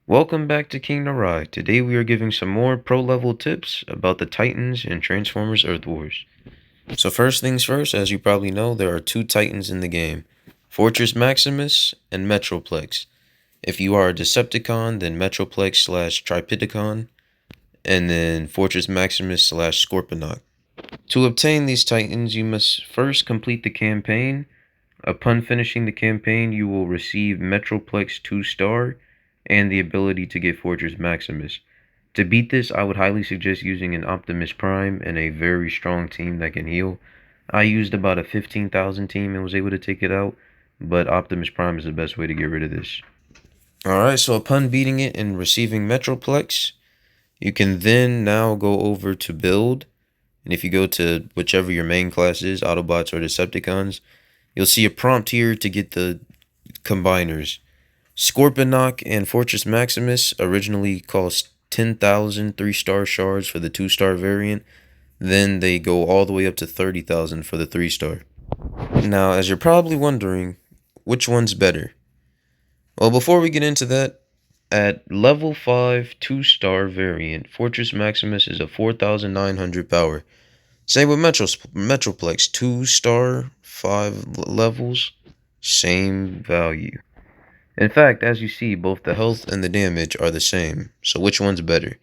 Welcome back to King Narai. Today we are giving some more pro level tips about the Titans and Transformers Earth Wars. So first things first, as you probably know, there are two Titans in the game, Fortress Maximus and Metroplex. If you are a Decepticon, then Metroplex slash Triptychon, and then Fortress Maximus slash Scorponok. To obtain these Titans, you must first complete the campaign. Upon finishing the campaign, you will receive Metroplex 2-star and the ability to get Fortress Maximus. To beat this, I would highly suggest using an Optimus Prime and a very strong team that can heal. I used about a 15,000 team and was able to take it out, but Optimus Prime is the best way to get rid of this. Alright, so upon beating it and receiving Metroplex, you can then now go over to build. And if you go to whichever your main class is, Autobots or Decepticons, you'll see a prompt here to get the combiners. Scorponok and Fortress Maximus originally cost 10,000 3-star shards for the 2-star variant. Then they go all the way up to 30,000 for the 3-star. Now, as you're probably wondering, which one's better? Well, before we get into that, at level 5 2-star variant, Fortress Maximus is a 4,900 power. Same with Metroplex, 2-star, 5 levels, same value. In fact, as you see, both the health and the damage are the same, so which one's better?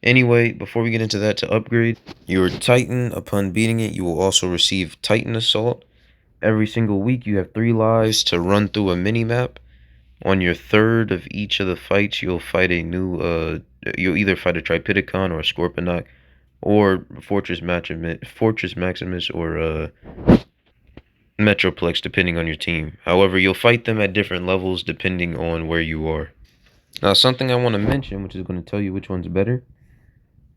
Anyway, before we get into that, to upgrade your Titan, upon beating it, you will also receive Titan Assault. Every single week, you have 3 lives to run through a mini-map. On your third of each of the fights, you'll fight a new, you'll either fight a Triptychon or a Scorponok, or Fortress Maximus, or Metroplex, depending on your team. However, you'll fight them at different levels depending on where you are. Now, something I want to mention, which is going to tell you which one's better.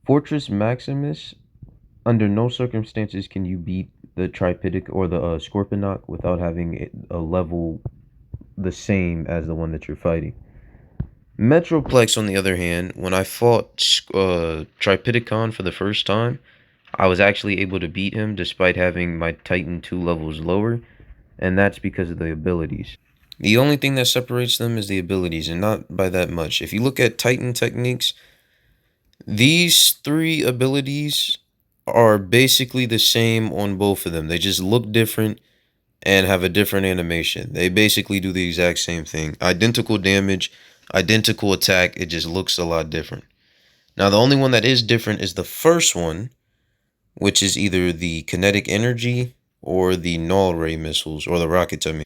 Fortress Maximus, under no circumstances can you beat the Triptych or the Scorponok without having a level the same as the one that you're fighting. Metroplex, on the other hand, when I fought Triptychon for the first time, I was actually able to beat him despite having my Titan 2 levels lower, and that's because of the abilities. The only thing that separates them is the abilities, and not by that much. If you look at Titan techniques, these 3 abilities are basically the same on both of them. They just look different and have a different animation. They basically do the exact same thing. Identical damage, identical attack, it just looks a lot different. Now, the only one that is different is the first one, which is either the kinetic energy or the null ray missiles, or the rockets, I mean.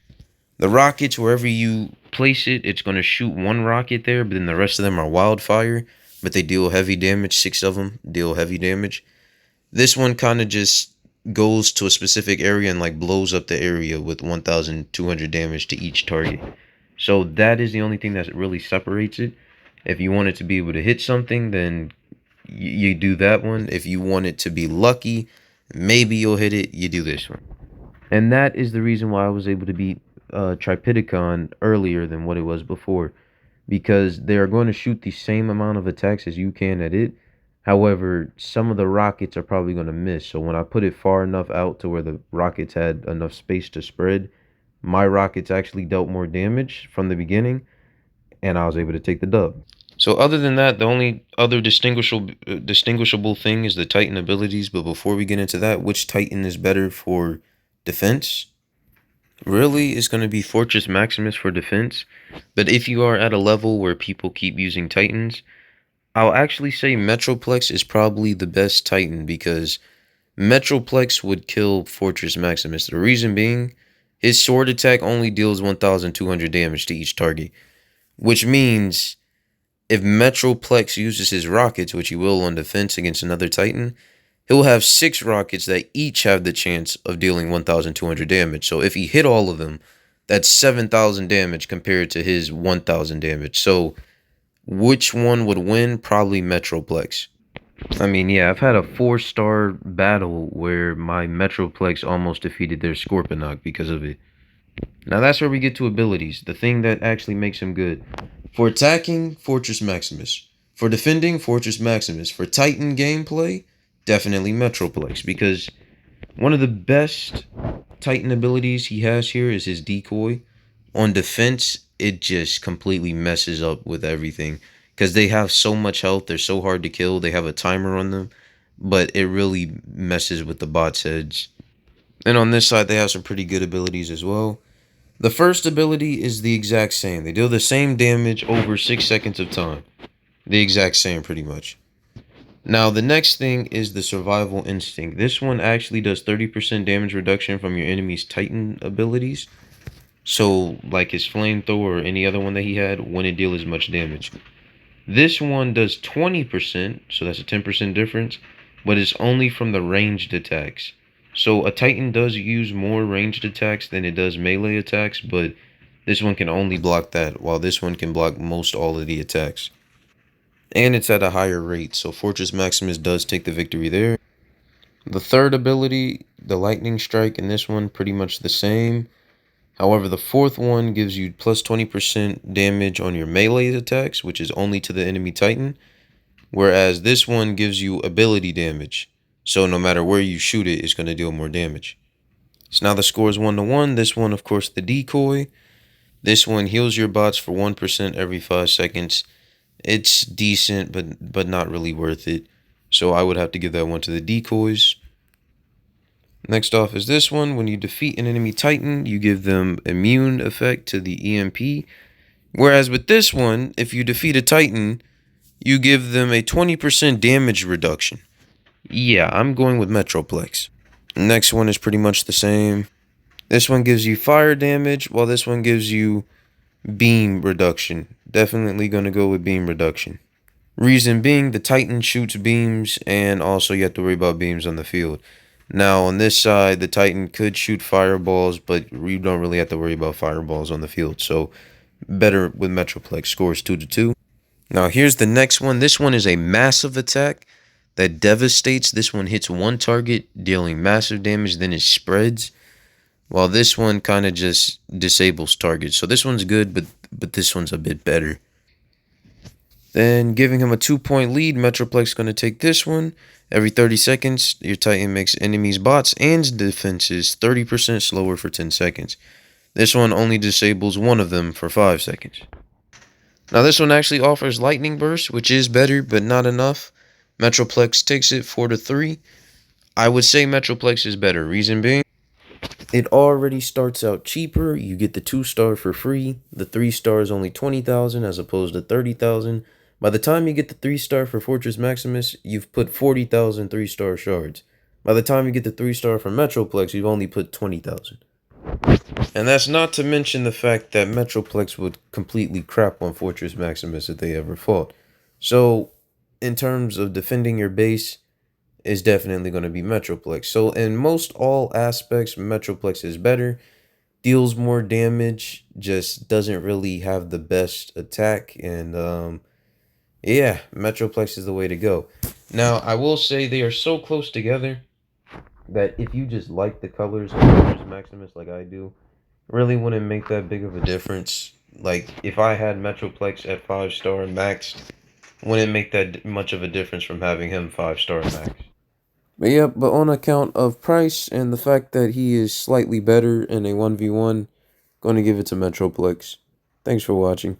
The rockets, wherever you place it, it's going to shoot one rocket there, but then the rest of them are wildfire, but they deal heavy damage. 6 of them deal heavy damage. This one kind of just goes to a specific area and like blows up the area with 1,200 damage to each target. So that is the only thing that really separates it. If you want it to be able to hit something, then you do that one. If you want it to be lucky, maybe you'll hit it, you do this one. And that is the reason why I was able to beat Triptychon earlier than what it was before. Because they are going to shoot the same amount of attacks as you can at it. However, some of the rockets are probably going to miss. So when I put it far enough out to where the rockets had enough space to spread, my rockets actually dealt more damage from the beginning, and I was able to take the dub. So other than that, the only other distinguishable thing is the Titan abilities. But before we get into that, which Titan is better for defense? Really, it's going to be Fortress Maximus for defense. But if you are at a level where people keep using Titans, I'll actually say Metroplex is probably the best Titan, because Metroplex would kill Fortress Maximus. The reason being, his sword attack only deals 1,200 damage to each target. Which means, if Metroplex uses his rockets, which he will on defense against another Titan, he'll have 6 rockets that each have the chance of dealing 1,200 damage. So if he hit all of them, that's 7,000 damage compared to his 1,000 damage. So which one would win? Probably Metroplex. I mean, yeah, I've had a 4-star battle where my Metroplex almost defeated their Scorponok because of it. Now that's where we get to abilities, the thing that actually makes him good. For attacking, Fortress Maximus. For defending, Fortress Maximus. For Titan gameplay, definitely Metroplex, because one of the best Titan abilities he has here is his decoy. On defense, it just completely messes up with everything because they have so much health. They're so hard to kill. They have a timer on them, but it really messes with the bots' heads. And on this side, they have some pretty good abilities as well. The first ability is the exact same. They deal the same damage over 6 seconds of time. The exact same, pretty much. Now, the next thing is the survival instinct. This one actually does 30% damage reduction from your enemy's Titan abilities. So, like his flamethrower or any other one that he had, wouldn't deal as much damage. This one does 20%, so that's a 10% difference, but it's only from the ranged attacks. So a Titan does use more ranged attacks than it does melee attacks, but this one can only block that, while this one can block most all of the attacks. And it's at a higher rate, so Fortress Maximus does take the victory there. The third ability, the Lightning Strike, in this one, pretty much the same. However, the fourth one gives you plus 20% damage on your melee attacks, which is only to the enemy Titan. Whereas this one gives you ability damage. So no matter where you shoot it, it's going to deal more damage. So now the score is 1-1. This one, of course, the decoy. This one heals your bots for 1% every 5 seconds. It's decent, but not really worth it. So I would have to give that one to the decoys. Next off is this one. When you defeat an enemy Titan, you give them immune effect to the EMP. Whereas with this one, if you defeat a Titan, you give them a 20% damage reduction. Yeah, I'm going with Metroplex. Next one is pretty much the same. This one gives you fire damage, while this one gives you beam reduction. Definitely going to go with beam reduction. Reason being, the Titan shoots beams, and also you have to worry about beams on the field. Now, on this side, the Titan could shoot fireballs, but you don't really have to worry about fireballs on the field. So, better with Metroplex. Scores 2-2. Now, here's the next one. This one is a massive attack that devastates. This one hits one target, dealing massive damage, then it spreads. While this one kind of just disables targets. So this one's good, but this one's a bit better. Then giving him a 2-point lead, Metroplex going to take this one. Every 30 seconds, your Titan makes enemies, bots, and defenses 30% slower for 10 seconds. This one only disables one of them for 5 seconds. Now this one actually offers lightning burst, which is better, but not enough. Metroplex takes it 4-3. I would say Metroplex is better. Reason being, it already starts out cheaper. You get the 2-star for free. The 3-star is only 20,000 as opposed to 30,000. By the time you get the 3-star for Fortress Maximus, you've put 40,000 3-star shards. By the time you get the 3-star for Metroplex, you've only put 20,000. And that's not to mention the fact that Metroplex would completely crap on Fortress Maximus if they ever fought. So, in terms of defending your base, is definitely going to be Metroplex. So, in most all aspects, Metroplex is better. Deals more damage, just doesn't really have the best attack. And, yeah, Metroplex is the way to go. Now, I will say they are so close together that if you just like the colors of Fortress Maximus like I do, really wouldn't make that big of a difference. Like, if I had Metroplex at 5-star maxed, wouldn't make that much of a difference from having him 5-star max. But yeah, but on account of price and the fact that he is slightly better in a 1v1, going to give it to Metroplex. Thanks for watching.